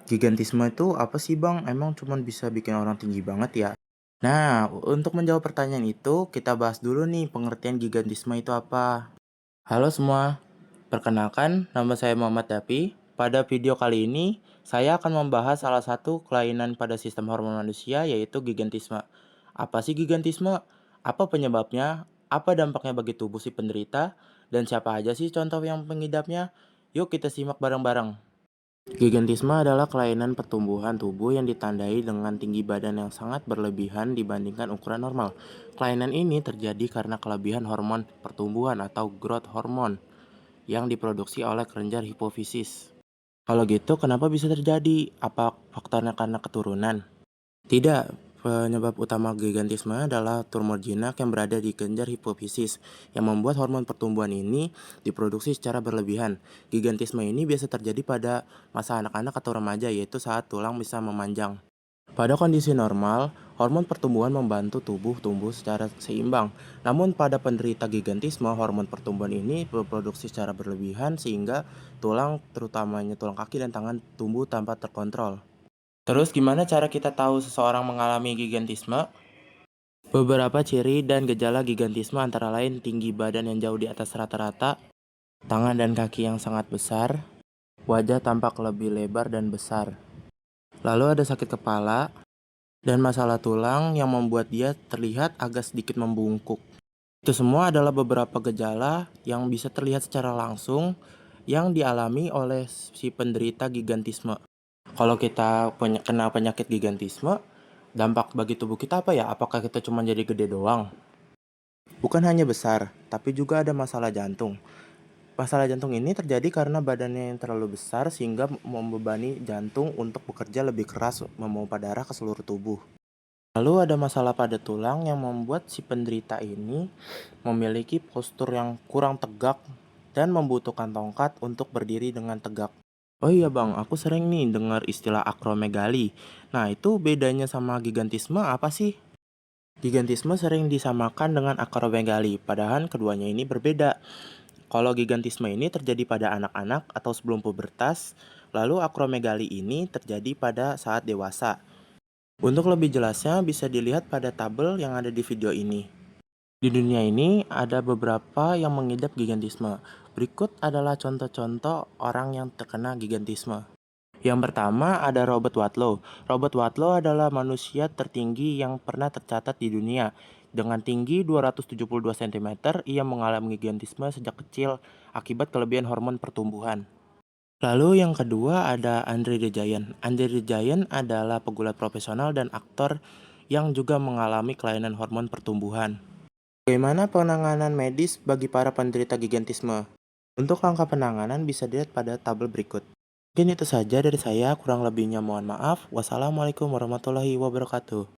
Gigantisme itu apa sih Bang? Emang cuman bisa bikin orang tinggi banget ya? Nah, untuk menjawab pertanyaan itu, kita bahas dulu nih pengertian gigantisme itu apa. Halo semua, perkenalkan nama saya Muhammad Dapi. Pada video kali ini, saya akan membahas salah satu kelainan pada sistem hormon manusia yaitu gigantisme. Apa sih gigantisme? Apa penyebabnya? Apa dampaknya bagi tubuh si penderita? Dan siapa aja sih contoh yang pengidapnya? Yuk kita simak bareng-bareng. Gigantisme adalah kelainan pertumbuhan tubuh yang ditandai dengan tinggi badan yang sangat berlebihan dibandingkan ukuran normal. Kelainan ini terjadi karena kelebihan hormon pertumbuhan atau growth hormone yang diproduksi oleh kelenjar hipofisis. Kalau gitu, kenapa bisa terjadi? Apa faktornya karena keturunan? Tidak, penyebab utama gigantisme adalah tumor jinak yang berada di kelenjar hipofisis yang membuat hormon pertumbuhan ini diproduksi secara berlebihan. Gigantisme ini biasa terjadi pada masa anak-anak atau remaja, yaitu saat tulang bisa memanjang. Pada kondisi normal, hormon pertumbuhan membantu tubuh tumbuh secara seimbang. Namun pada penderita gigantisme, hormon pertumbuhan ini berproduksi secara berlebihan sehingga tulang, terutamanya tulang kaki dan tangan, tumbuh tanpa terkontrol. Terus gimana cara kita tahu seseorang mengalami gigantisme? Beberapa ciri dan gejala gigantisme antara lain tinggi badan yang jauh di atas rata-rata, tangan dan kaki yang sangat besar, wajah tampak lebih lebar dan besar. Lalu ada sakit kepala dan masalah tulang yang membuat dia terlihat agak sedikit membungkuk. Itu semua adalah beberapa gejala yang bisa terlihat secara langsung yang dialami oleh si penderita gigantisme. Kalau kita kena penyakit gigantisme, dampak bagi tubuh kita apa ya? Apakah kita cuma jadi gede doang? Bukan hanya besar, tapi juga ada masalah jantung. Masalah jantung ini terjadi karena badannya yang terlalu besar sehingga membebani jantung untuk bekerja lebih keras memompa darah ke seluruh tubuh. Lalu ada masalah pada tulang yang membuat si penderita ini memiliki postur yang kurang tegak dan membutuhkan tongkat untuk berdiri dengan tegak. Oh iya bang, aku sering nih dengar istilah akromegali. Nah itu bedanya sama gigantisme apa sih? Gigantisme sering disamakan dengan akromegali, padahal keduanya ini berbeda. Kalau gigantisme ini terjadi pada anak-anak atau sebelum pubertas, lalu akromegali ini terjadi pada saat dewasa. Untuk lebih jelasnya bisa dilihat pada tabel yang ada di video ini. Di dunia ini ada beberapa yang mengidap gigantisme. Berikut adalah contoh-contoh orang yang terkena gigantisme. Yang pertama ada Robert Wadlow. Robert Wadlow adalah manusia tertinggi yang pernah tercatat di dunia. Dengan tinggi 272 cm, ia mengalami gigantisme sejak kecil akibat kelebihan hormon pertumbuhan. Lalu yang kedua ada Andre the Giant. Andre the Giant adalah pegulat profesional dan aktor yang juga mengalami kelainan hormon pertumbuhan. Bagaimana penanganan medis bagi para penderita gigantisme? Untuk langkah penanganan bisa dilihat pada tabel berikut. Mungkin itu saja dari saya, kurang lebihnya mohon maaf. Wassalamualaikum warahmatullahi wabarakatuh.